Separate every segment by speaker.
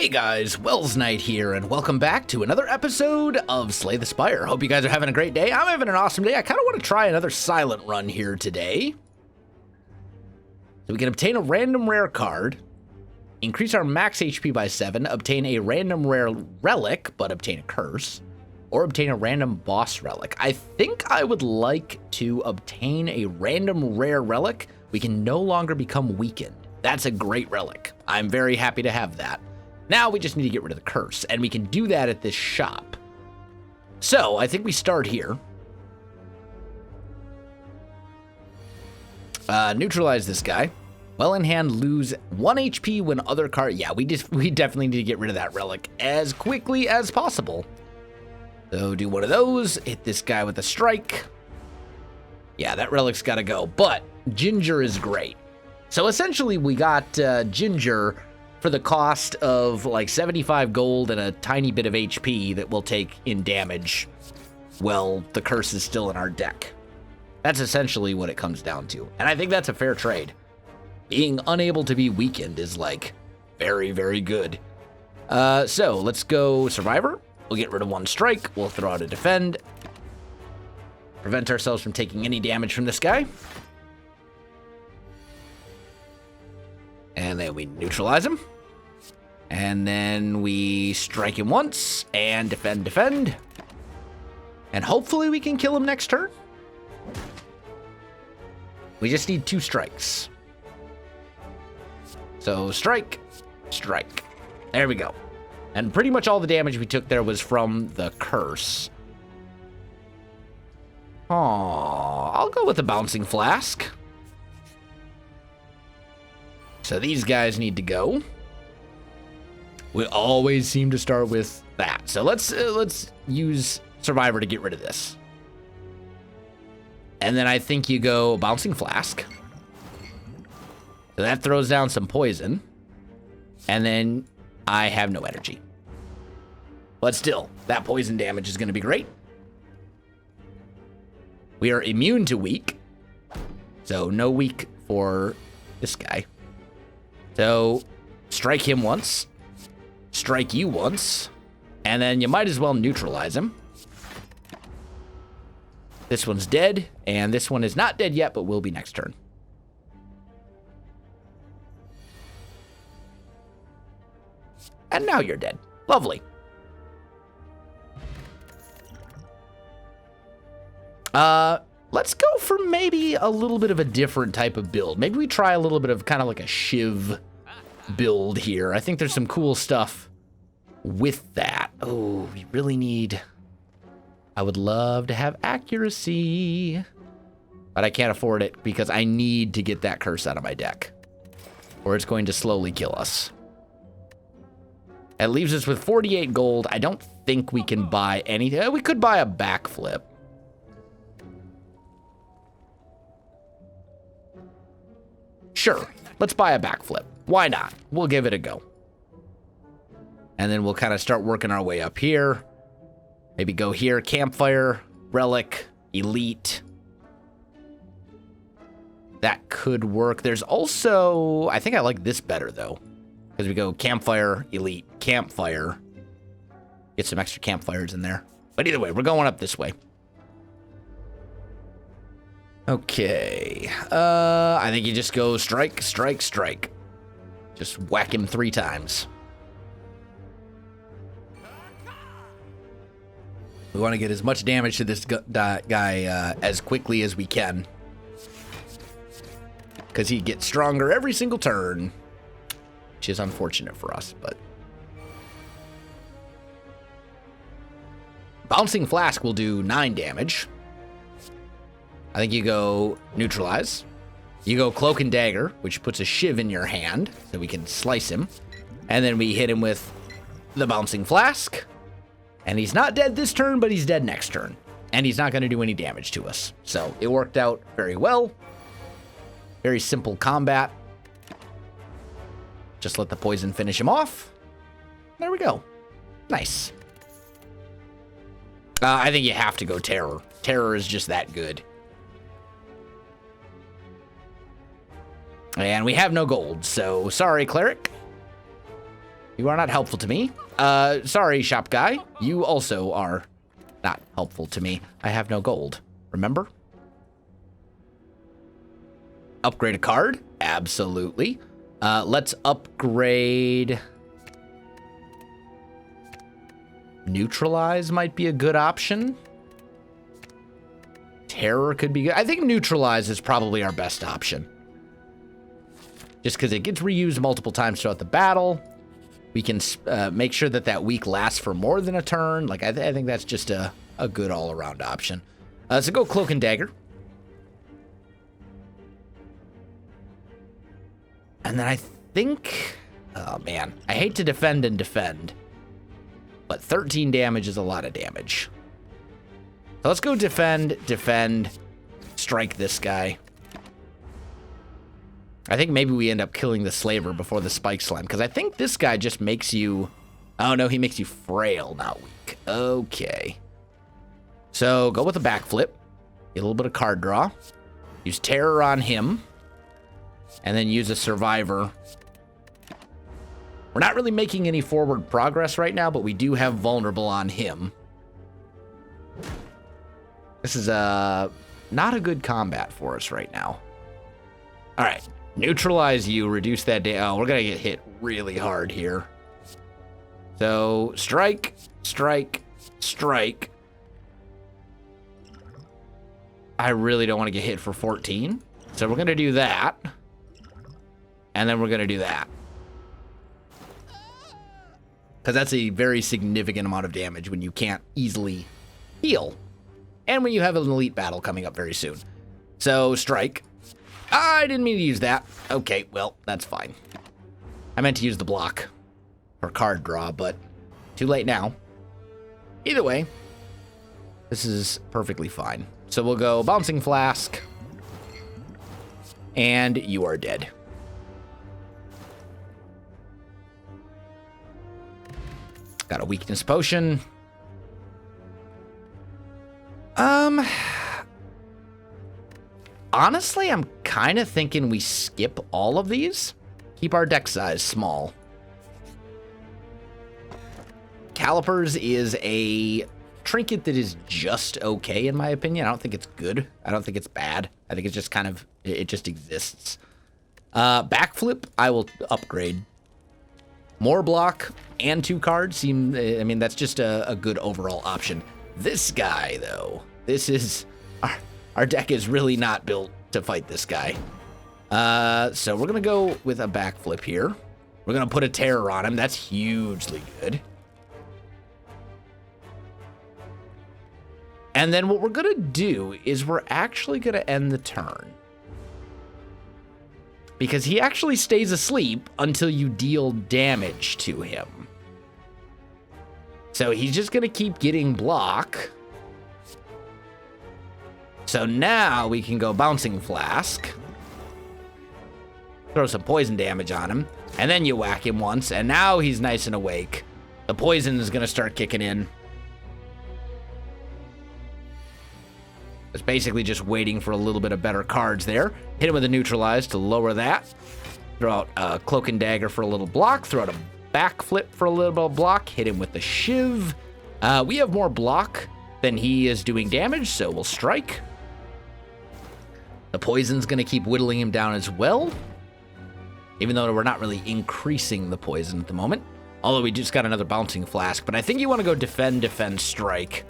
Speaker 1: Hey guys, Wels Knight here, and welcome back to another episode of Slay the Spire. Hope you guys are having a great day. I'm having an awesome day. I kind of want to try another silent run here today. So we can obtain a random rare card, increase our max HP by 7, obtain a random rare relic, but obtain a curse, or obtain a random boss relic. I think I would like to obtain a random rare relic. We can no longer become weakened. That's a great relic. I'm very happy to have that. Now we just need to get rid of the curse, and we can do that at this shop. So I think we start here. Neutralize this guy. Well in hand, lose 1 HP when other card. Yeah, we definitely need to get rid of that relic as quickly as possible. So do one of those. Hit this guy with a strike. Yeah, that relic's got to go. But Ginger is great. So essentially, we got Ginger for the cost of like 75 gold and a tiny bit of HP that we'll take in damage. Well, the curse is still in our deck. That's essentially what it comes down to. And I think that's a fair trade. Being unable to be weakened is like very, very good. So let's go Survivor. We'll get rid of 1 strike. We'll throw out a defend. Prevent ourselves from taking any damage from this guy. And then we neutralize him. And then we strike him once and defend. And hopefully we can kill him next turn. We just need 2 strikes. So strike. There we go. And pretty much all the damage we took there was from the curse. Aww, I'll go with the bouncing flask. So these guys need to go. We always seem to start with that. So let's use Survivor to get rid of this. And then I think you go Bouncing Flask. So that throws down some poison. And then I have no energy. But still, that poison damage is going to be great. We are immune to weak. So no weak for this guy. So strike him once. Strike you once, and then you might as well neutralize him. This one's dead, and this one is not dead yet, but will be next turn. And now you're dead. Lovely. Let's go for maybe a little bit of a different type of build. Maybe we try a little bit of kind of like a Shiv build here. I think there's some cool stuff with that. Oh, we really need... I would love to have accuracy, but I can't afford it because I need to get that curse out of my deck, or it's going to slowly kill us. It leaves us with 48 gold. I don't think we can buy anything. We could buy a backflip. Sure, let's buy a backflip. Why not? We'll give it a go. And then we'll kind of start working our way up here. Maybe go here, Campfire, Relic, Elite. That could work. There's also, I think I like this better though, because we go Campfire, Elite, Campfire. Get some extra campfires in there. But either way, we're going up this way. Okay. I think you just go strike. Just whack him 3 times. We want to get as much damage to this guy as quickly as we can, because he gets stronger every single turn, which is unfortunate for us, but... Bouncing Flask will do 9 damage. I think you go Neutralize. You go Cloak and Dagger, which puts a Shiv in your hand, so we can slice him. And then we hit him with the Bouncing Flask. And he's not dead this turn, but he's dead next turn. And he's not going to do any damage to us. So it worked out very well. Very simple combat. Just let the poison finish him off. There we go. Nice. I think you have to go Terror. Terror is just that good. And we have no gold, so sorry, Cleric. You are not helpful to me. Sorry, shop guy. You also are not helpful to me. I have no gold. Remember? Upgrade a card? Absolutely. Let's upgrade... Neutralize might be a good option. Terror could be good. I think neutralize is probably our best option. Just because it gets reused multiple times throughout the battle. We can make sure that that weak lasts for more than a turn. Like, I think that's just a good all-around option. So go Cloak and Dagger. And then I think... Oh, man. I hate to defend and defend. But 13 damage is a lot of damage. So let's go defend, strike this guy. I think maybe we end up killing the slaver before the spike slime, because I think this guy just makes you... Oh, no, he makes you frail, not weak. Okay. So go with a backflip. Get a little bit of card draw. Use terror on him. And then use a survivor. We're not really making any forward progress right now, but we do have vulnerable on him. This is not a good combat for us right now. All right, neutralize you, reduce that damage. Oh, we're gonna get hit really hard here. So strike, strike, strike. I really don't want to get hit for 14. So we're gonna do that. And then we're gonna do that. Because that's a very significant amount of damage when you can't easily heal. And when you have an elite battle coming up very soon. So, strike. I didn't mean to use that. Okay, well, that's fine. I meant to use the block for card draw, but too late now. Either way, this is perfectly fine. So we'll go Bouncing Flask. And you are dead. Got a weakness potion. Honestly, I'm kind of thinking we skip all of these. Keep our deck size small. Calipers is a trinket that is just okay, in my opinion. I don't think it's good. I don't think it's bad. I think it's just kind of, it just exists. Backflip, I will upgrade. More block and 2 cards seem, I mean, that's just a good overall option. This guy, though, this is, our deck is really not built to fight this guy. So we're going to go with a backflip here. We're going to put a terror on him. That's hugely good. And then what we're going to do is we're actually going to end the turn. Because he actually stays asleep until you deal damage to him. So he's just going to keep getting block. So now we can go Bouncing Flask. Throw some poison damage on him. And then you whack him once. And now he's nice and awake. The poison is going to start kicking in. It's basically just waiting for a little bit of better cards there. Hit him with a neutralize to lower that. Throw out a Cloak and Dagger for a little block. Throw out a backflip for a little bit of block. Hit him with the shiv. We have more block than he is doing damage, so we'll strike. The poison's going to keep whittling him down as well. Even though we're not really increasing the poison at the moment. Although we just got another Bouncing Flask. But I think you want to go defend, defend, strike.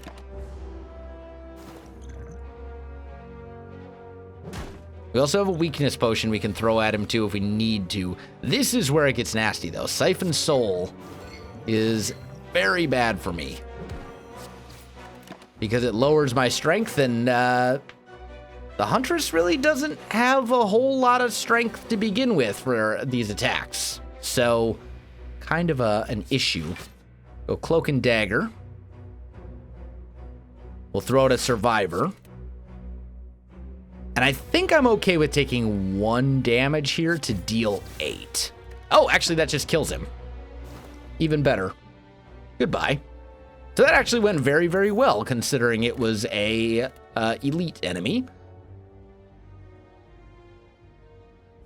Speaker 1: We also have a weakness potion we can throw at him too if we need to. This is where it gets nasty though. Siphon Soul is very bad for me. Because it lowers my strength and the Huntress really doesn't have a whole lot of strength to begin with for these attacks. So, kind of an issue. Go Cloak and Dagger. We'll throw out a Survivor. And I think I'm okay with taking 1 damage here to deal 8. Oh, actually, that just kills him. Even better. Goodbye. So that actually went very, very well, considering it was a elite enemy.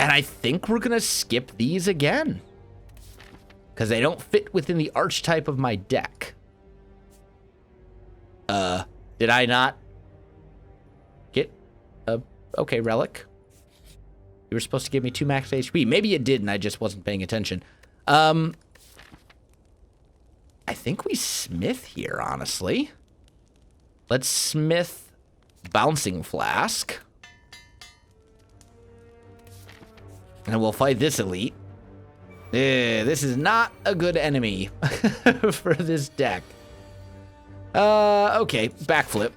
Speaker 1: And I think we're going to skip these again. because they don't fit within the archetype of my deck. Did I not get a... Okay, relic. You were supposed to give me 2 max HP. Maybe you did, and I just wasn't paying attention. I think we smith here, honestly. Let's smith Bouncing Flask. And we'll fight this elite. This is not a good enemy for this deck. Okay, backflip.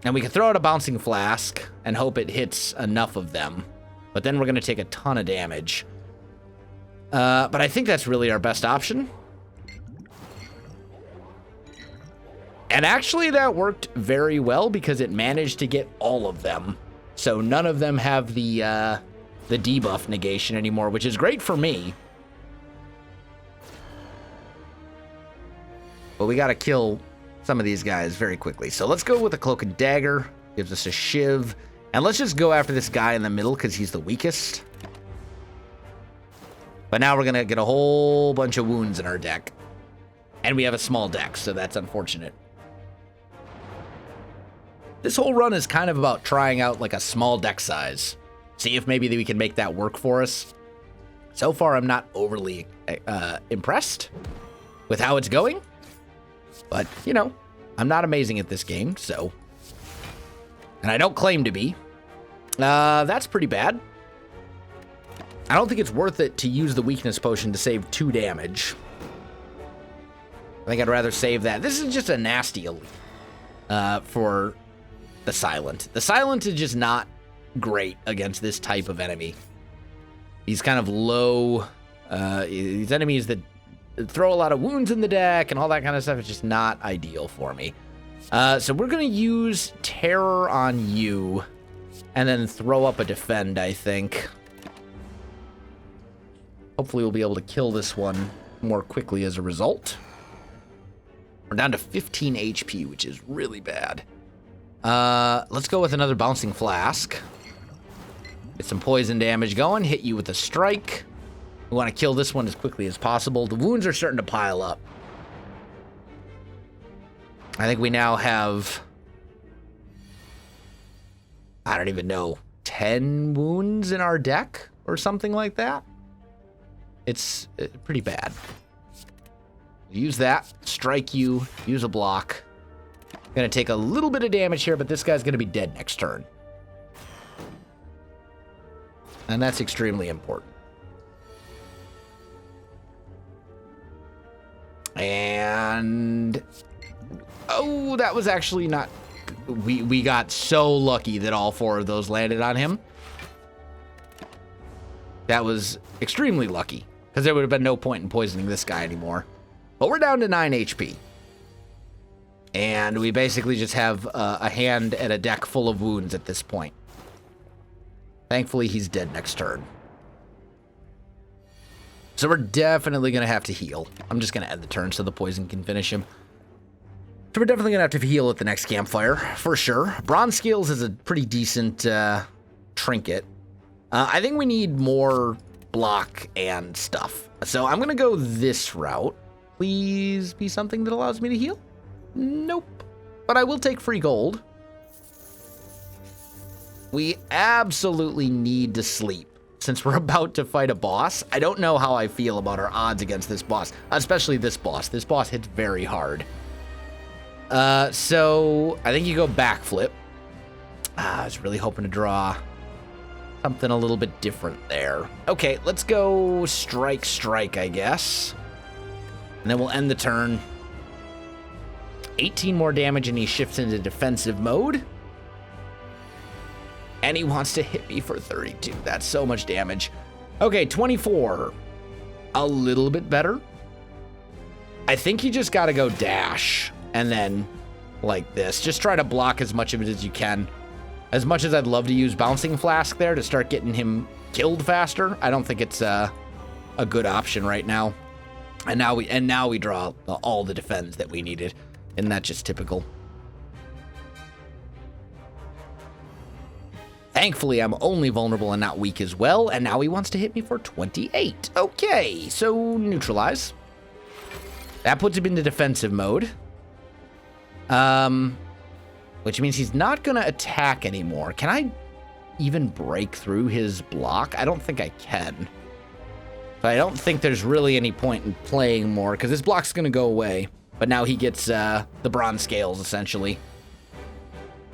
Speaker 1: And we can throw out a Bouncing Flask and hope it hits enough of them. But then we're going to take a ton of damage. But I think that's really our best option. And actually that worked very well because it managed to get all of them. So none of them have the debuff negation anymore, which is great for me. But we got to kill some of these guys very quickly. So let's go with a Cloak and Dagger. Gives us a Shiv. And let's just go after this guy in the middle because he's the weakest. But now we're going to get a whole bunch of wounds in our deck. And we have a small deck, so that's unfortunate. This whole run is kind of about trying out like a small deck size. See if maybe we can make that work for us. So far, I'm not overly impressed with how it's going. But, you know, I'm not amazing at this game, so... And I don't claim to be. That's pretty bad. I don't think it's worth it to use the weakness potion to save 2 damage. I think I'd rather save that. This is just a nasty elite for the Silent. The Silent is just not great against this type of enemy. These kind of low... these enemies that throw a lot of wounds in the deck and all that kind of stuff is just not ideal for me. So we're going to use Terror on you and then throw up a Defend, I think. Hopefully we'll be able to kill this one more quickly as a result. We're down to 15 HP, which is really bad. Let's go with another Bouncing Flask. Get some poison damage going. Hit you with a Strike. We want to kill this one as quickly as possible. The wounds are starting to pile up. I think we now have... I don't even know. 10 wounds in our deck or something like that. It's pretty bad. Use that. Strike you. Use a block. Gonna take a little bit of damage here, but this guy's gonna be dead next turn. And that's extremely important. And... oh, that was actually not... We got so lucky that all 4 of those landed on him. That was extremely lucky, because there would have been no point in poisoning this guy anymore. But we're down to 9 HP. And we basically just have a hand and a deck full of wounds at this point. Thankfully, he's dead next turn. So we're definitely going to have to heal. I'm just going to end the turn so the poison can finish him. So we're definitely going to have to heal at the next campfire, for sure. Bronze Scales is a pretty decent trinket. I think we need more block and stuff. So I'm going to go this route. Please be something that allows me to heal. Nope. But I will take free gold. We absolutely need to sleep since we're about to fight a boss. I don't know how I feel about our odds against this boss, especially this boss. This boss hits very hard. So I think you go backflip. I was really hoping to draw something a little bit different there. Okay, let's go strike, I guess. And then we'll end the turn. 18 more damage and he shifts into defensive mode. And he wants to hit me for 32. That's so much damage. Okay, 24. A little bit better. I think you just got to go dash. And then, like this. Just try to block as much of it as you can. As much as I'd love to use Bouncing Flask there to start getting him killed faster, I don't think it's a good option right now. And now we draw all the defends that we needed. Isn't that just typical? Thankfully, I'm only vulnerable and not weak as well, and now he wants to hit me for 28. Okay, so neutralize. That puts him into defensive mode. Which means he's not going to attack anymore. Can I even break through his block? I don't think I can. But I don't think there's really any point in playing more, because his block's going to go away. But now he gets the bronze scales, essentially.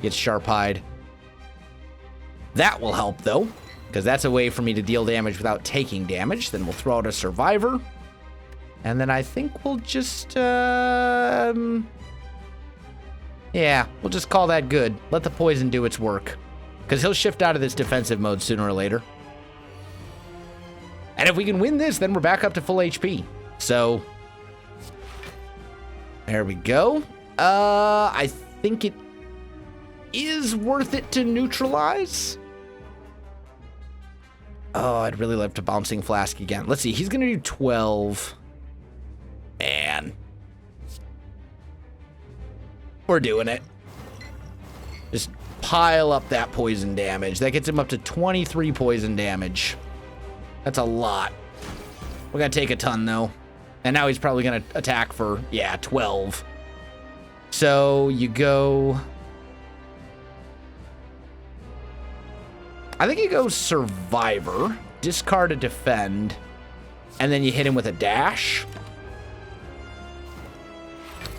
Speaker 1: Gets sharp-eyed. That will help, though, because that's a way for me to deal damage without taking damage. Then we'll throw out a survivor. And then I think we'll just, yeah, we'll just call that good. Let the poison do its work, because he'll shift out of this defensive mode sooner or later. And if we can win this, then we're back up to full HP. So, there we go. I think it is worth it to neutralize. Oh, I'd really love to Bouncing Flask again. Let's see, he's going to do 12. Man. We're doing it. Just pile up that poison damage. That gets him up to 23 poison damage. That's a lot. We're going to take a ton, though. And now he's probably going to attack for, yeah, 12. So you go... I think you go Survivor, discard a Defend, and then you hit him with a Dash.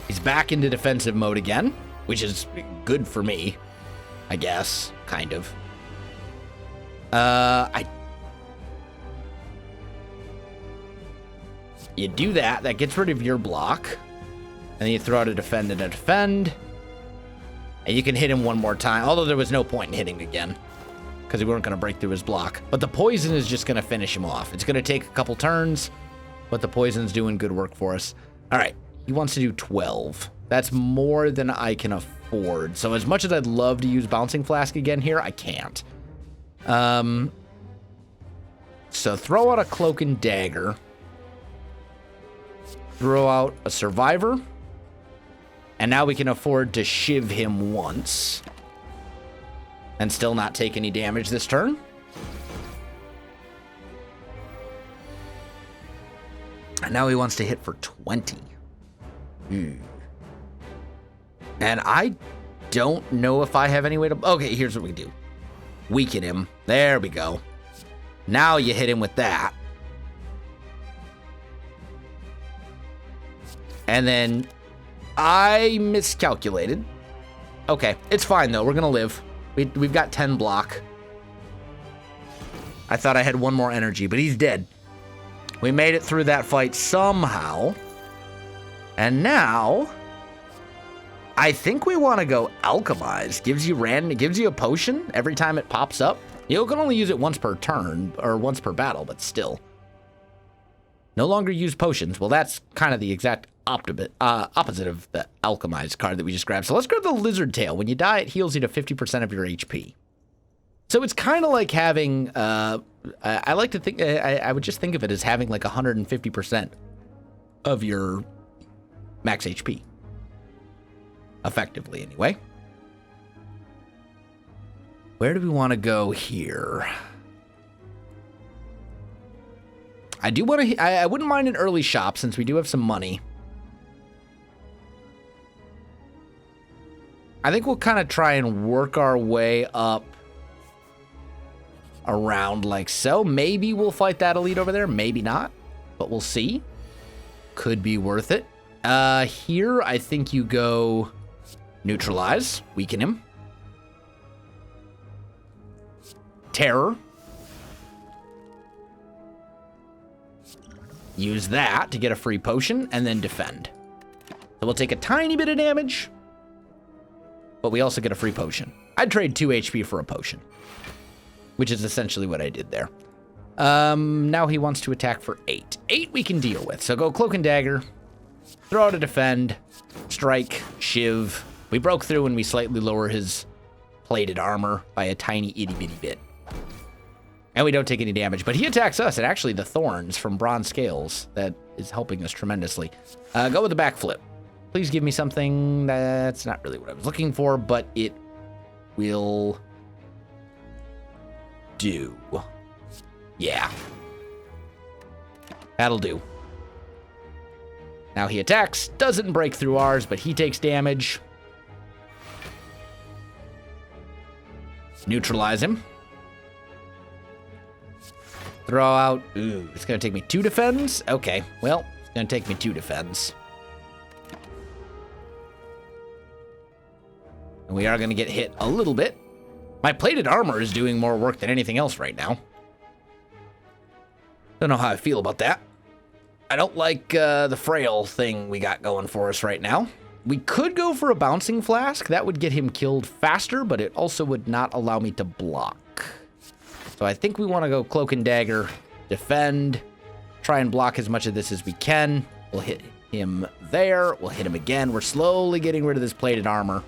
Speaker 1: He's back into defensive mode again, which is good for me, I guess, kind of. You do that, that gets rid of your block, and then you throw out a Defend and a Defend, and you can hit him one more time, although there was no point in hitting again, because we weren't going to break through his block. But the poison is just going to finish him off. It's going to take a couple turns, but the poison's doing good work for us. All right, he wants to do 12. That's more than I can afford. So as much as I'd love to use Bouncing Flask again here, I can't. So throw out a Cloak and Dagger. Throw out a Survivor. And now we can afford to shiv him once. And still not take any damage this turn. And now he wants to hit for 20. And I don't know if I have any way to... Okay, here's what we do. Weaken him. There we go. Now you hit him with that. And then I miscalculated. Okay, it's fine, though. We're going to live. We've got 10 block. I thought I had one more energy, but he's dead. We made it through that fight somehow. And now, I think we want to go Alchemize. Gives you a potion every time it pops up. You can only use it once per turn, or once per battle, but still. No longer use potions. Well, that's kind of the exact opposite of the Alchemize card that we just grabbed. So let's grab the Lizard Tail. When you die, it heals you to 50% of your HP. So it's kind of like having, I like to think, I would just think of it as having like 150% of your max HP. Effectively, anyway. Where do we want to go here? I do want to, I wouldn't mind an early shop since we do have some money. I think we'll kind of try and work our way up around like so. Maybe we'll fight that elite over there. Maybe not, but we'll see. Could be worth it. Here, I think you go neutralize, weaken him. Terror. Use that to get a free potion, and then defend. So we'll take a tiny bit of damage, but we also get a free potion. I'd trade 2 HP for a potion, which is essentially what I did there. Now he wants to attack for 8. 8 we can deal with. So go Cloak and Dagger, throw out a Defend, strike, shiv. We broke through and we slightly lower his plated armor by a tiny itty bitty bit. And we don't take any damage, but he attacks us, and actually the thorns from bronze scales that is helping us tremendously. Go with the backflip. Please give me something that's not really what I was looking for, but it will do. Yeah. That'll do. Now he attacks, doesn't break through ours, but he takes damage. Neutralize him. Throw out. Ooh, it's going to take me 2 defends? Okay, well, it's going to take me 2 defends. And we are going to get hit a little bit. My plated armor is doing more work than anything else right now. Don't know how I feel about that. I don't like the frail thing we got going for us right now. We could go for a bouncing flask. That would get him killed faster, but it also would not allow me to block. So I think we want to go cloak and dagger, defend, try and block as much of this as we can. We'll hit him there. We'll hit him again. We're slowly getting rid of this plated armor.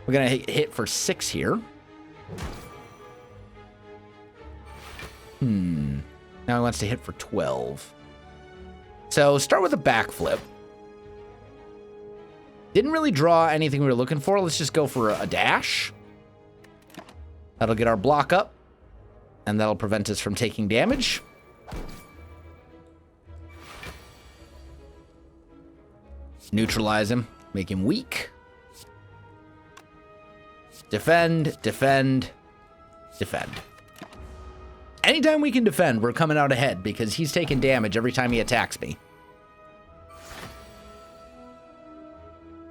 Speaker 1: We're going to hit for 6 here. Now he wants to hit for 12. So start with a backflip. Didn't really draw anything we were looking for. Let's just go for a dash. That'll get our block up. And that'll prevent us from taking damage. Neutralize him. Make him weak. Defend, defend, defend. Anytime we can defend, we're coming out ahead because he's taking damage every time he attacks me.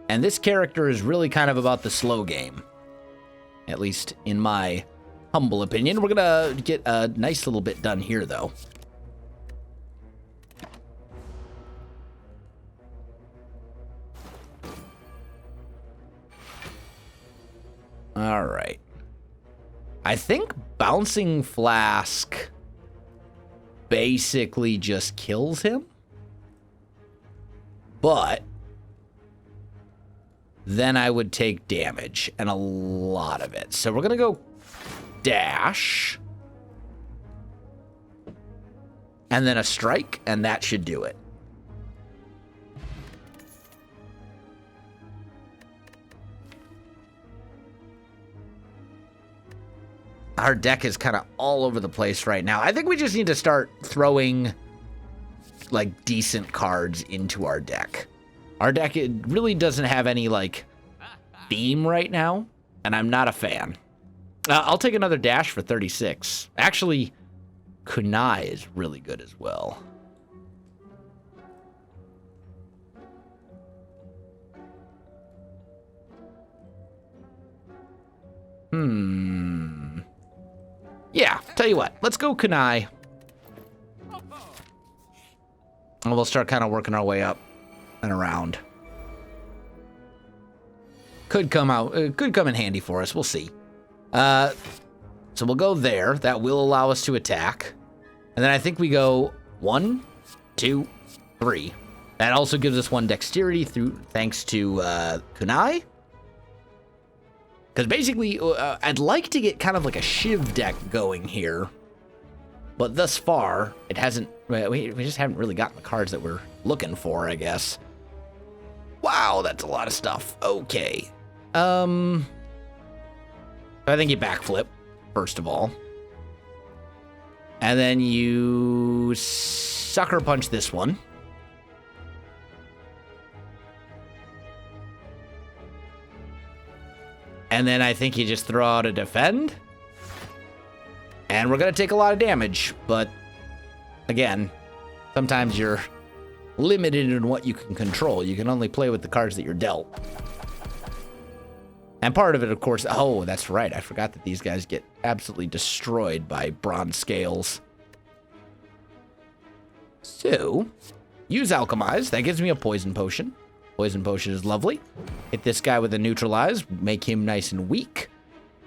Speaker 1: And this character is really kind of about the slow game. At least in my humble opinion. We're going to get a nice little bit done here, though. All right. I think Bouncing Flask basically just kills him. But then I would take damage, and a lot of it. So we're going to go dash. And then a strike, and that should do it. Our deck is kind of all over the place right now. I think we just need to start throwing, like, decent cards into our deck. Our deck, it really doesn't have any, like, theme right now, and I'm not a fan. I'll take another dash for 36. Actually, Kunai is really good as well. Yeah, tell you what, let's go Kunai. And we'll start kind of working our way up and around. Could come in handy for us, we'll see. So we'll go there. That will allow us to attack. And then I think we go 1, 2, 3. That also gives us 1 dexterity thanks to Kunai. Because basically, I'd like to get kind of like a Shiv deck going here. But thus far, it hasn't... We just haven't really gotten the cards that we're looking for, I guess. Wow, that's a lot of stuff. Okay. I think you backflip, first of all. And then you sucker punch this one. And then I think you just throw out a defend. And we're going to take a lot of damage. But, again, sometimes you're limited in what you can control. You can only play with the cards that you're dealt. And part of it, of course... Oh, that's right. I forgot that these guys get absolutely destroyed by bronze scales. So, use Alchemize. That gives me a poison potion. Poison potion is lovely. Hit this guy with a neutralize, make him nice and weak.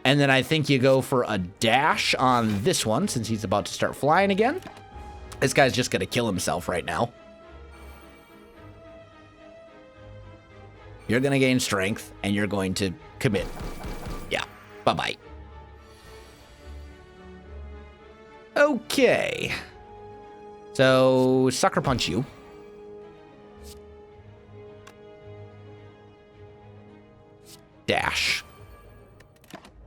Speaker 1: And then I think you go for a dash on this one since he's about to start flying again. This guy's just going to kill himself right now. You're going to gain strength and you're going to commit. Yeah, bye-bye. Okay. So, sucker punch you. Dash.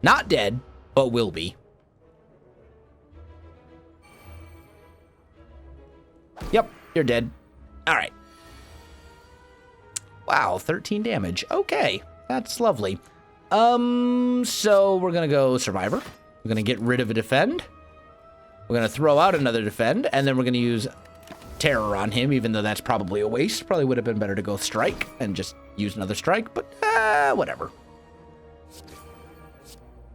Speaker 1: Not dead, but will be. Yep, you're dead. All right. Wow, 13 damage. Okay, that's lovely. So we're gonna go Survivor. We're gonna get rid of a Defend. We're gonna throw out another Defend, and then we're gonna use Terror on him, even though that's probably a waste. Probably would have been better to go Strike and just use another Strike, but whatever.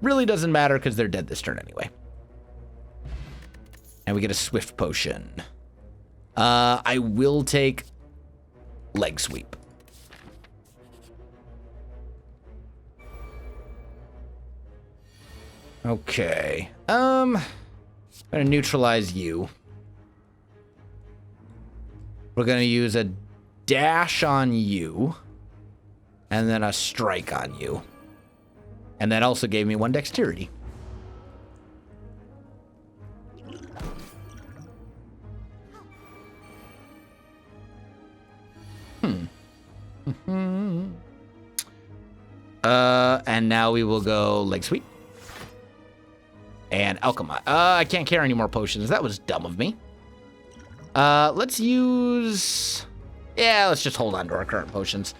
Speaker 1: Really doesn't matter because they're dead this turn anyway. And we get a Swift Potion. I will take Leg Sweep. Okay. I'm gonna neutralize you. We're gonna use a dash on you, and then a strike on you. And that also gave me 1 dexterity. And now we will go Leg Sweep. And Alchemy. I can't carry any more potions. That was dumb of me. Let's use... Yeah, let's just hold on to our current potions.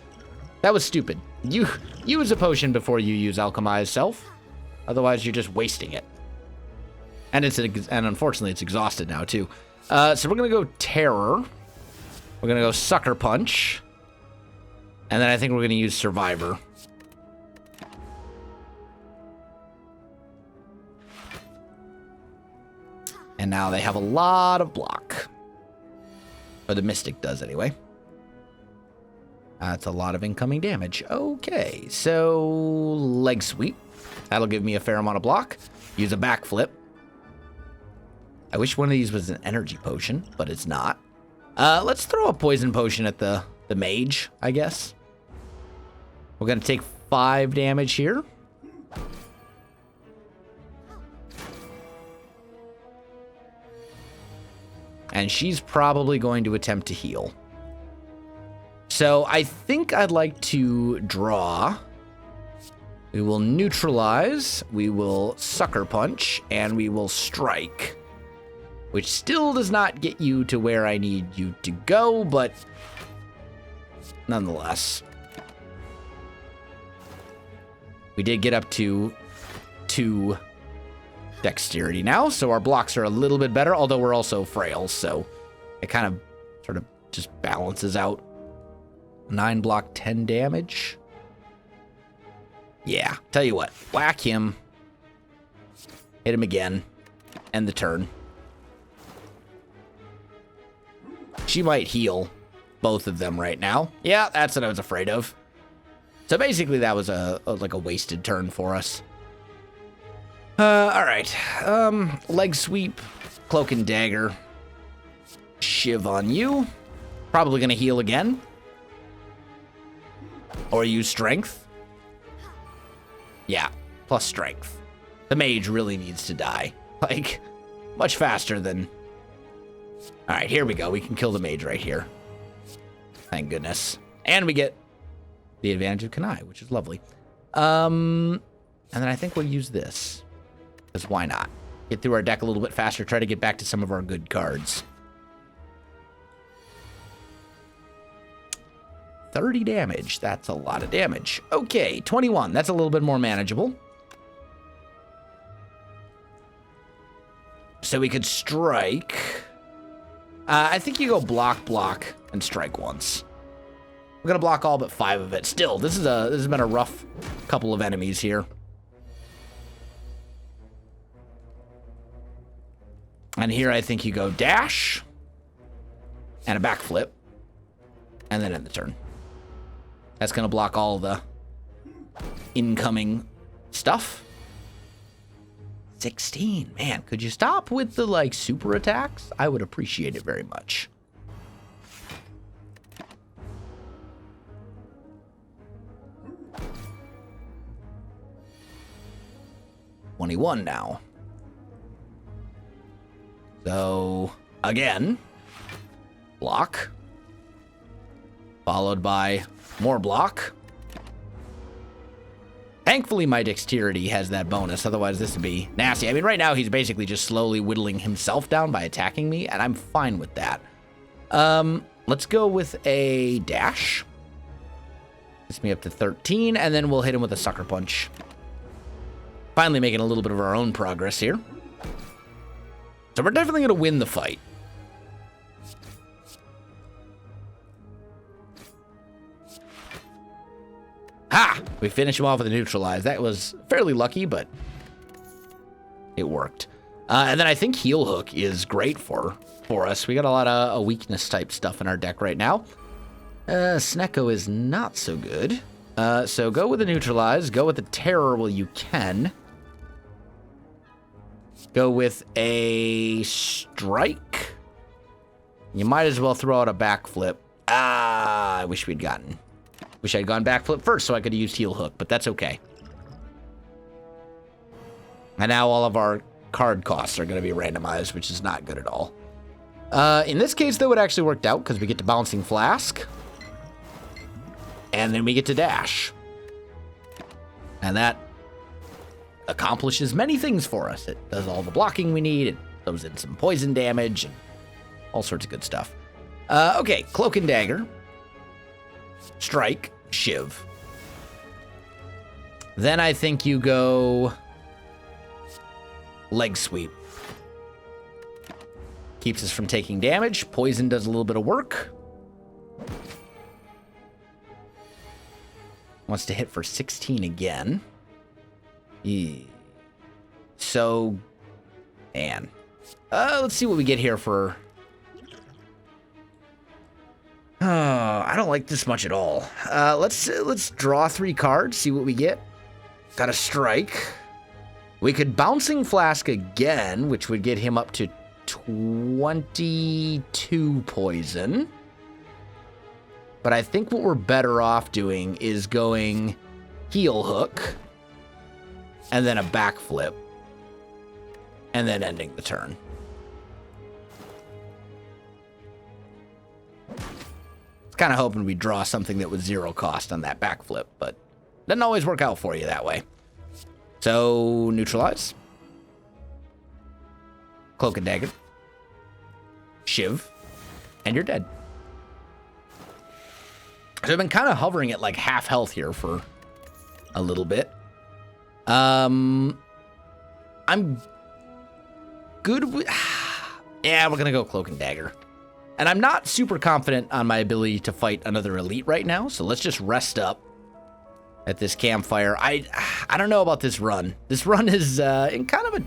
Speaker 1: That was stupid. You use a potion before you use Alchemize Self. Otherwise, you're just wasting it. And unfortunately, it's exhausted now, too. So we're going to go Terror. We're going to go Sucker Punch. And then I think we're going to use Survivor. And now they have a lot of block. Or the Mystic does, anyway. That's a lot of incoming damage. Okay, so Leg Sweep. That'll give me a fair amount of block. Use a Backflip. I wish one of these was an energy potion, but it's not. Let's throw a poison potion at the mage, I guess. We're going to take 5 damage here. And she's probably going to attempt to heal. So I think I'd like to draw. We will neutralize. We will Sucker Punch. And we will Strike. Which still does not get you to where I need you to go, but nonetheless. We did get up to 2 dexterity now, so our blocks are a little bit better, although we're also frail, so it kind of sort of just balances out. 9 block, 10 damage. Yeah, tell you what, whack him. Hit him again. End the turn. She might heal both of them right now. Yeah, that's what I was afraid of. So basically that was like a wasted turn for us. All right. Leg Sweep, Cloak and Dagger, Shiv on you. Probably gonna heal again. Or use Strength. Yeah, plus Strength. The mage really needs to die. Like, much faster than... All right, here we go. We can kill the mage right here. Thank goodness. And we get the advantage of Kanai, which is lovely. And then I think we'll use this. Because why not? Get through our deck a little bit faster, try to get back to some of our good cards. 30 damage. That's a lot of damage. Okay, 21. That's a little bit more manageable. So we could strike. I think you go block, and strike once. We're gonna block all but 5 of it. Still, this has been a rough couple of enemies here. And here I think you go dash and a backflip, and then end the turn. That's gonna block all the incoming stuff. 16, man, could you stop with the like super attacks? I would appreciate it very much. $21 now. So, again, block, followed by more block. Thankfully, my dexterity has that bonus, otherwise this would be nasty. I mean, right now, he's basically just slowly whittling himself down by attacking me, and I'm fine with that. Let's go with a dash. Gets me up to 13, and then we'll hit him with a sucker punch. Finally making a little bit of our own progress here. So we're definitely going to win the fight. Ha! We finished him off with a neutralize. That was fairly lucky, but it worked. And then I think Heel Hook is great for us. We got a lot of weakness type stuff in our deck right now. Snecko is not so good. So go with the neutralize. Go with the terror while you can. Go with a strike. You might as well throw out a backflip. Ah, I wish I'd gone backflip first so I could have used Heel Hook, but that's okay. And now all of our card costs are going to be randomized, which is not good at all. In this case, though, it actually worked out because we get to Bouncing Flask. And then we get to dash. And that accomplishes many things for us. It does all the blocking we need. It throws in some poison damage and all sorts of good stuff. Okay, Cloak and Dagger. Strike. Shiv. Then I think you go Leg Sweep. Keeps us from taking damage. Poison does a little bit of work. Wants to hit for 16 again. So, man. Let's see what we get here for... I don't like this much at all. Let's draw 3 cards, see what we get. Got a strike. We could Bouncing Flask again, which would get him up to 22 poison. But I think what we're better off doing is going Heel Hook, and then a backflip, and then ending the turn. It's kind of hoping we draw something that was 0 cost on that backflip, but doesn't always work out for you that way. So, neutralize. Cloak and Dagger. Shiv. And you're dead. So I've been kind of hovering at like half health here for a little bit. I'm good with... Yeah, we're going to go Cloak and Dagger. And I'm not super confident on my ability to fight another elite right now, so let's just rest up at this campfire. I don't know about this run. This run is in kind of a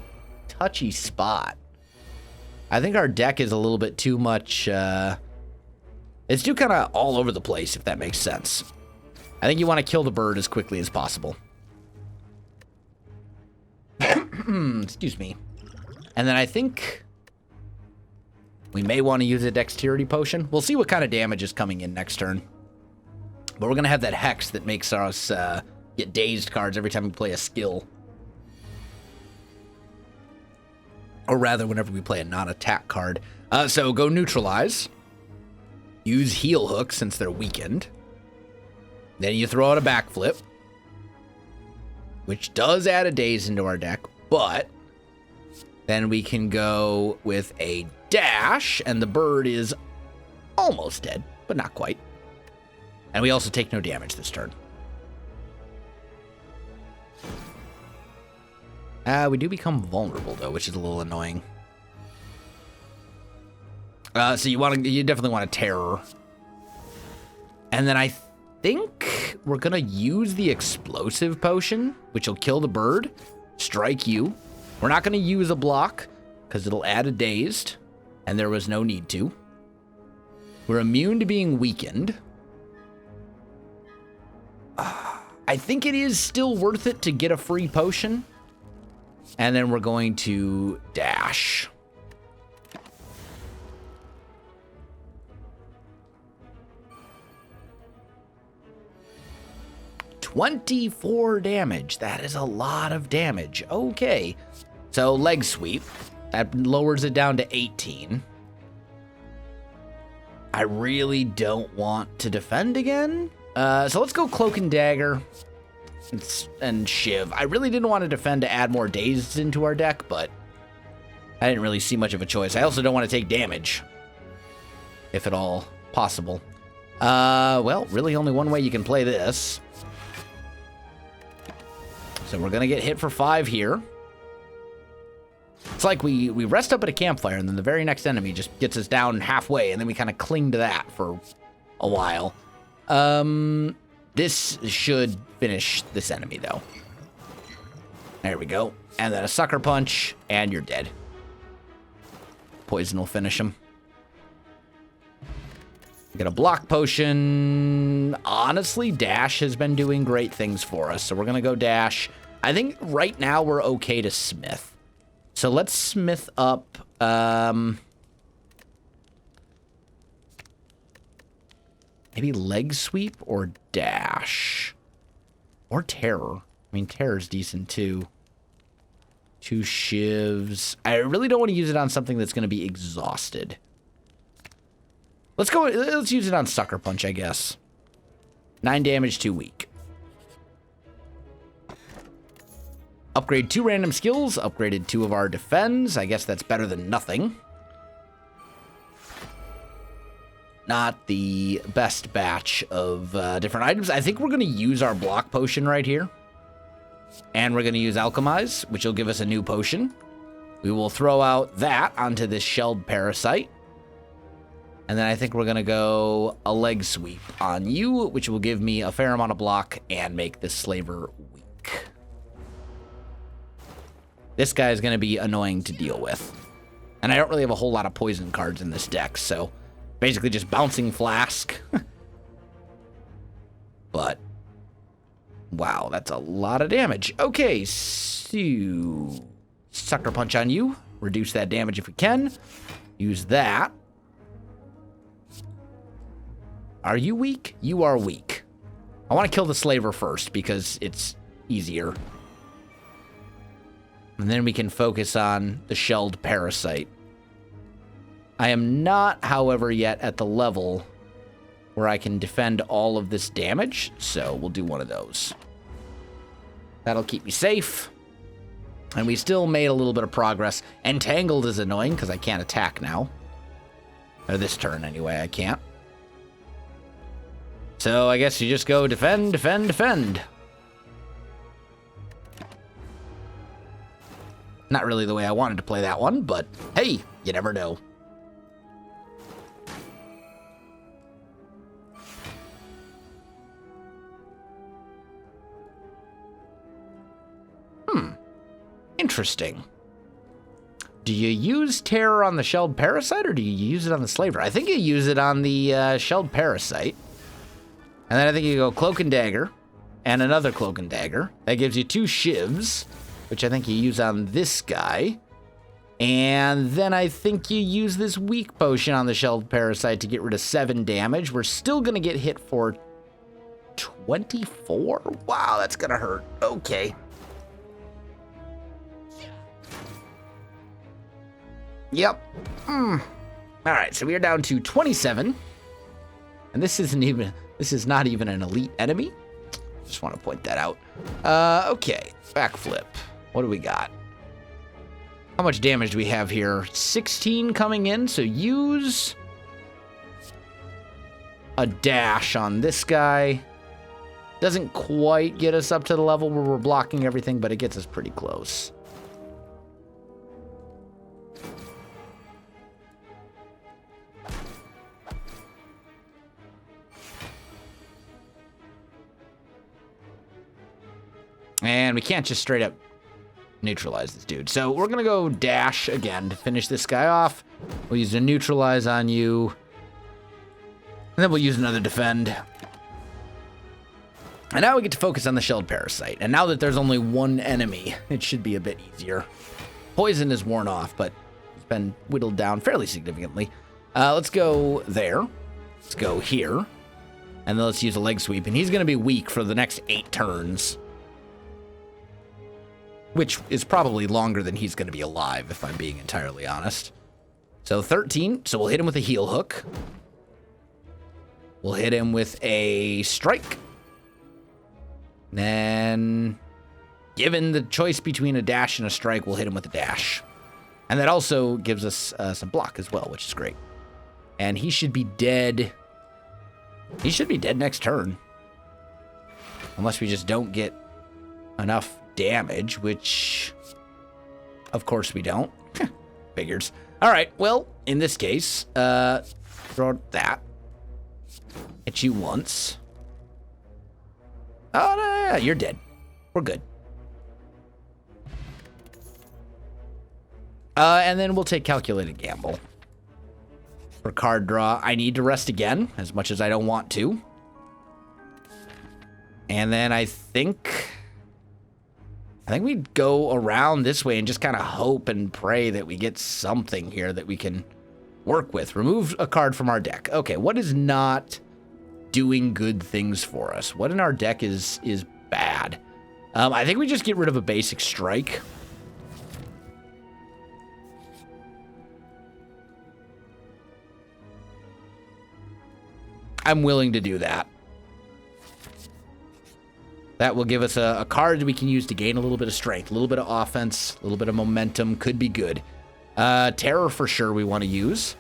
Speaker 1: touchy spot. I think our deck is a little bit too much... It's too kind of all over the place, if that makes sense. I think you want to kill the bird as quickly as possible. Excuse me. And then I think we may want to use a dexterity potion. We'll see what kind of damage is coming in next turn. But we're going to have that hex that makes us get dazed cards every time we play a skill. Or rather, whenever we play a non-attack card. So go neutralize. Use Heel Hook since they're weakened. Then you throw out a backflip, which does add a daze into our deck, but then we can go with a dash, and the bird is almost dead, but not quite. And we also take no damage this turn. We do become vulnerable, though, which is a little annoying. So you definitely want a terror. And then I think we're going to use the explosive potion, which will kill the bird, strike you. We're not going to use a block because it'll add a dazed, and there was no need to. We're immune to being weakened. I think it is still worth it to get a free potion. And then we're going to dash. $24 damage. That is a lot of damage. Okay. So leg sweep. That lowers it down to 18. I really don't want to defend again. So let's go Cloak and Dagger and Shiv. I really didn't want to defend to add more dazed into our deck, but I didn't really see much of a choice. I also don't want to take damage if at all possible. Well, really only one way you can play this. So we're going to get hit for 5 here. It's like we rest up at a campfire, and then the very next enemy just gets us down halfway, and then we kind of cling to that for a while. This should finish this enemy, though. There we go. And then a sucker punch, and you're dead. Poison will finish him. Get a block potion. Honestly, dash has been doing great things for us, so we're going to go dash. I think right now we're okay to smith. So let's smith up, maybe leg sweep or dash. Or terror. I mean, terror's decent too. 2 shivs. I really don't want to use it on something that's going to be exhausted. Let's use it on sucker punch, I guess. 9 damage, 2 weak. Upgrade 2 random skills. Upgraded 2 of our defends. I guess that's better than nothing. Not the best batch of different items. I think we're going to use our block potion right here. And we're going to use Alchemize, which will give us a new potion. We will throw out that onto this shelled parasite. And then I think we're going to go a leg sweep on you, which will give me a fair amount of block and make this slaver weak. This guy is going to be annoying to deal with. And I don't really have a whole lot of poison cards in this deck, so basically just bouncing flask. But, wow, that's a lot of damage. Okay, so sucker punch on you. Reduce that damage if we can. Use that. Are you weak? You are weak. I want to kill the slaver first because it's easier. And then we can focus on the shelled parasite. I am not, however, yet at the level where I can defend all of this damage, so we'll do one of those. That'll keep me safe. And we still made a little bit of progress. Entangled is annoying because I can't attack now. Or this turn, anyway, I can't. So I guess you just go defend, defend, defend. Not really the way I wanted to play that one, but hey, you never know. Interesting. Do you use terror on the shelled parasite, or do you use it on the slaver? I think you use it on the shelled parasite. And then I think you go cloak and dagger, and another cloak and dagger. That gives you 2 shivs, which I think you use on this guy. And then I think you use this weak potion on the shelled parasite to get rid of 7 damage. We're still going to get hit for 24? Wow, that's going to hurt. Okay. Yep. All right, so we are down to 27. And this is not even an elite enemy. Just want to point that out. Okay, backflip. What do we got? How much damage do we have here? 16 coming in, so use a dash on this guy. Doesn't quite get us up to the level where we're blocking everything, but it gets us pretty close. And we can't just straight up neutralize this dude. So we're going to go dash again to finish this guy off. We'll use a neutralize on you. And then we'll use another defend. And now we get to focus on the shelled parasite. And now that there's only one enemy, it should be a bit easier. Poison is worn off, but it's been whittled down fairly significantly. Let's go there. Let's go here. And then let's use a leg sweep. And he's going to be weak for the next 8 turns. Which is probably longer than he's going to be alive, if I'm being entirely honest. So 13. So we'll hit him with a heel hook. We'll hit him with a strike. Then, given the choice between a dash and a strike, we'll hit him with a dash. And that also gives us some block as well, which is great. And he should be dead. He should be dead next turn. Unless we just don't get enough damage, which, of course, we don't. Figures. All right, well, in this case, throw that. Hit you once. Oh, no, you're dead. We're good. And then we'll take Calculated Gamble. For card draw, I need to rest again, as much as I don't want to. And then I think we'd go around this way and just kind of hope and pray that we get something here that we can work with. Remove a card from our deck. Okay, what is not doing good things for us? What in our deck is bad? I think we just get rid of a basic strike. I'm willing to do that. That will give us a card we can use to gain a little bit of strength, a little bit of offense, a little bit of momentum. Could be good. Terror for sure we want to use.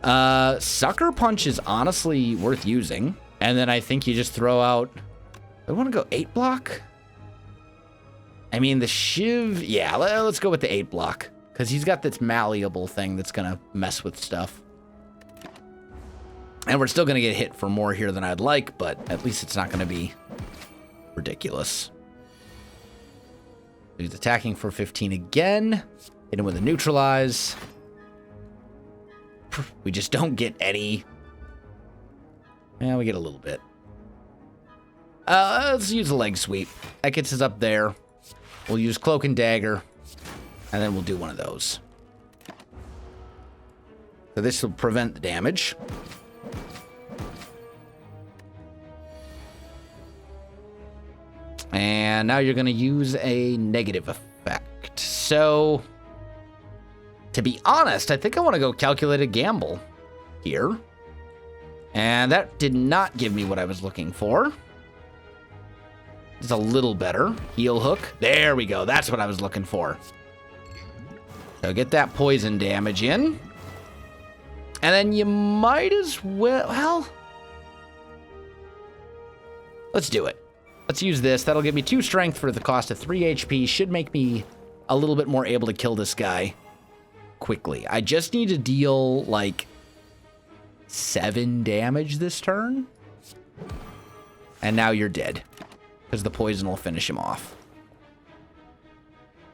Speaker 1: Sucker Punch is honestly worth using. And then I think you just throw out... I want to go 8 block? I mean, the Shiv... Yeah, let's go with the 8 block. Because he's got this malleable thing that's going to mess with stuff. And we're still going to get hit for more here than I'd like, but at least it's not going to be ridiculous. He's attacking for 15 again. Hit him with a neutralize. We just don't get any. Yeah, we get a little bit. Let's use a leg sweep. That gets us up there. We'll use Cloak and Dagger. And then we'll do one of those. So this will prevent the damage. And now you're going to use a negative effect. So, to be honest, I think I want to go Calculated Gamble here. And that did not give me what I was looking for. It's a little better. Heel Hook. There we go. That's what I was looking for. So get that poison damage in. And then you might as well... let's do it. Let's use this. That'll give me 2 strength for the cost of 3 HP. Should make me a little bit more able to kill this guy quickly. I just need to deal, like, 7 damage this turn. And now you're dead. Because the poison will finish him off.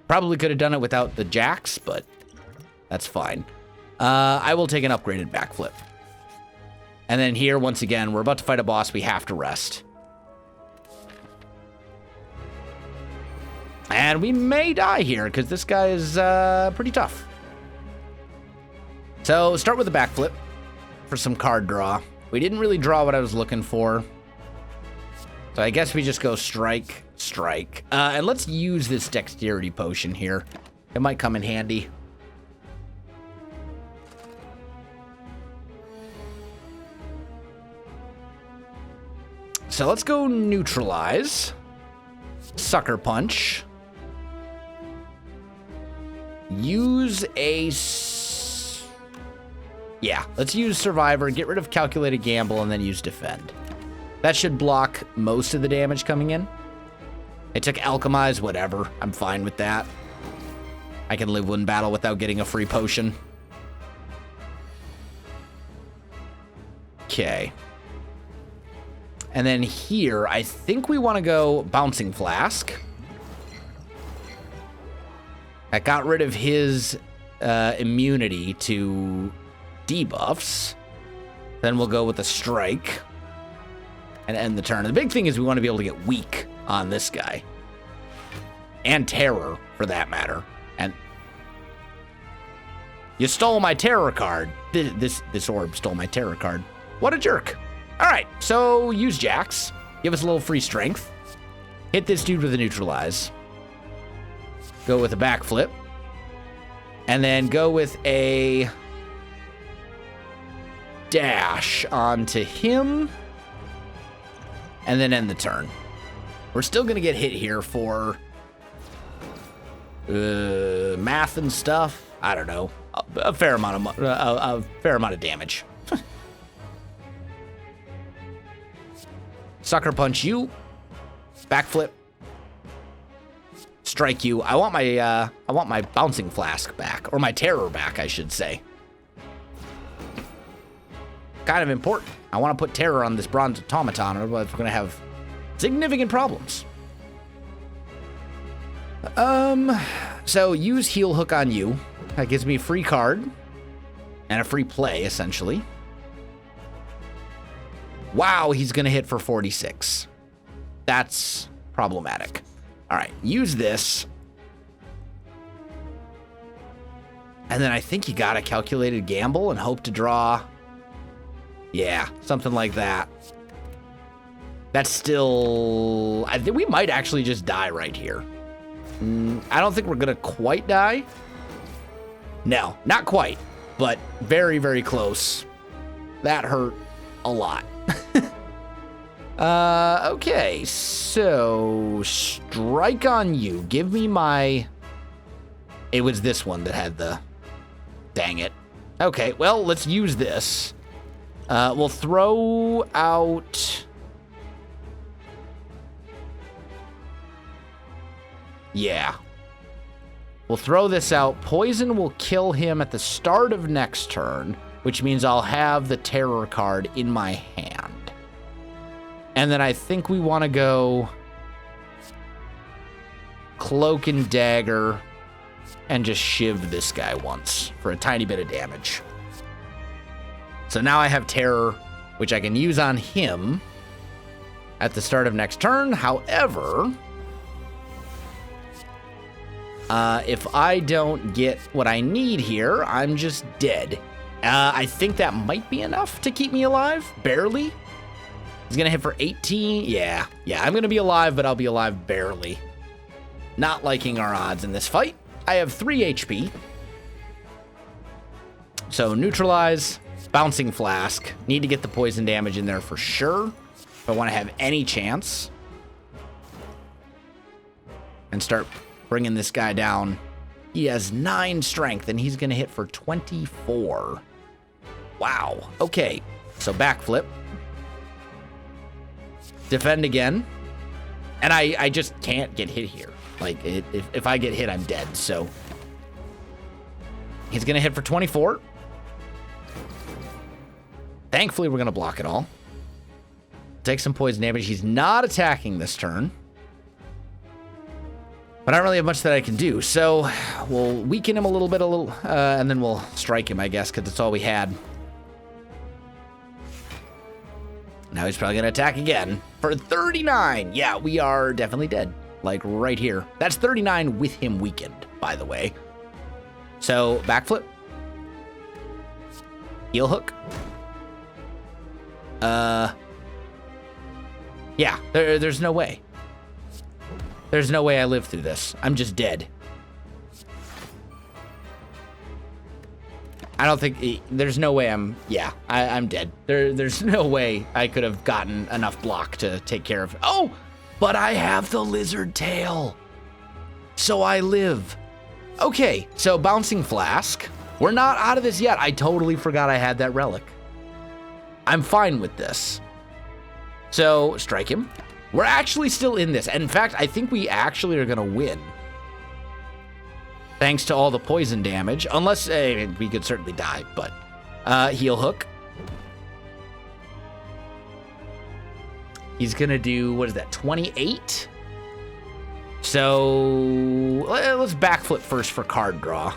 Speaker 1: Probably could have done it without the jacks, but that's fine. I will take an upgraded backflip. And then here, once again, we're about to fight a boss. We have to rest. And we may die here, because this guy is pretty tough. So, start with a backflip for some card draw. We didn't really draw what I was looking for. So I guess we just go strike, strike. And let's use this dexterity potion here. It might come in handy. So let's go neutralize. Sucker Punch. Use a... yeah, let's use Survivor, get rid of Calculated Gamble, and then use Defend. That should block most of the damage coming in. It took Alchemize, whatever. I'm fine with that. I can live one battle without getting a free potion. Okay. And then here, I think we want to go Bouncing Flask. That got rid of his immunity to debuffs. Then we'll go with a strike and end the turn. The big thing is we want to be able to get weak on this guy. And terror, for that matter. And you stole my terror card. This orb stole my terror card. What a jerk. All right, so use jacks. Give us a little free strength. Hit this dude with a neutralize. Go with a backflip. And then go with a dash onto him. And then end the turn. We're still going to get hit here for math and stuff. I don't know. a fair amount of damage. Sucker punch you. Backflip. Strike you. I want my bouncing flask back, or my terror back, I should say. Kind of important. I want to put terror on this bronze automaton, or otherwise we're gonna have significant problems. So use heal hook on you. That gives me a free card and a free play, essentially. Wow, he's gonna hit for 46. That's problematic. All right, use this. And then I think you got a calculated gamble and hope to draw. Yeah, something like that. That's still... I think we might actually just die right here. I don't think we're going to quite die. No, not quite, but very, very close. That hurt a lot. Okay, so strike on you. Give me my... It was this one that had the... Dang it. Okay, well, let's use this. We'll throw out... Yeah. We'll throw this out. Poison will kill him at the start of next turn, which means I'll have the terror card in my hand. And then I think we want to go Cloak and Dagger and just shiv this guy once for a tiny bit of damage. So now I have terror, which I can use on him at the start of next turn. However, if I don't get what I need here, I'm just dead. I think that might be enough to keep me alive, barely. He's gonna hit for 18. Yeah, I'm gonna be alive, but I'll be alive barely. Not liking our odds in this fight. I have 3 HP. So neutralize, bouncing flask. Need to get the poison damage in there for sure if I want to have any chance. And start bringing this guy down. He has 9 strength, and he's gonna hit for 24. Wow. Okay, so backflip. Defend again. And I just can't get hit here. Like, if I get hit, I'm dead. So he's going to hit for 24. Thankfully, we're going to block it all. Take some poison damage. He's not attacking this turn. But I don't really have much that I can do. So we'll weaken him a little bit, and then we'll strike him, I guess, because that's all we had. Now he's probably going to attack again for 39. Yeah, we are definitely dead. Like right here. That's 39 with him weakened, by the way. So backflip. Heel hook. Yeah, there's no way. There's no way I live through this. I'm just dead. I don't think... There's no way I'm dead. There's no way I could have gotten enough block to take care of... Oh! But I have the lizard tail. So I live. Okay, so bouncing flask. We're not out of this yet. I totally forgot I had that relic. I'm fine with this. So, strike him. We're actually still in this. In fact, I think we actually are going to win. Thanks to all the poison damage. Unless, we could certainly die, but... heel hook. He's going to do, what is that, 28? So, let's backflip first for card draw.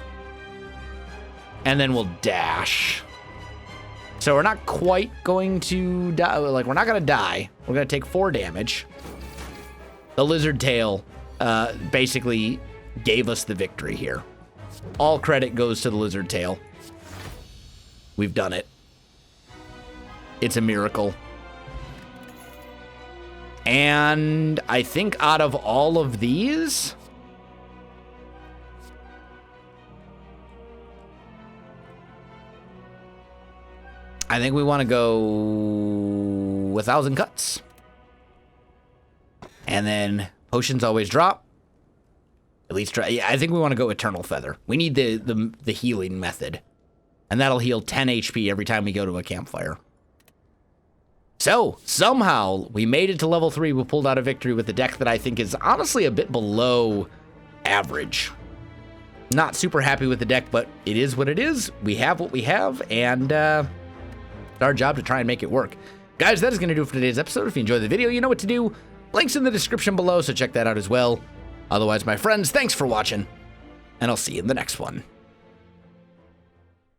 Speaker 1: And then we'll dash. So we're not quite going to die. Like, we're not going to die. We're going to take 4 damage. The lizard tail basically gave us the victory here. All credit goes to the lizard tail. We've done it. It's a miracle. And I think out of all of these... I think we want to go 1,000 cuts. And then potions always drop. At least try. Yeah, I think we want to go Eternal Feather. We need the healing method. And that'll heal 10 HP every time we go to a campfire. So, somehow, we made it to level 3. We pulled out a victory with a deck that I think is honestly a bit below average. Not super happy with the deck, but it is what it is. We have what we have, and it's our job to try and make it work. Guys, that is going to do it for today's episode. If you enjoyed the video, you know what to do. Links in the description below, so check that out as well. Otherwise, my friends, thanks for watching, and I'll see you in the next one.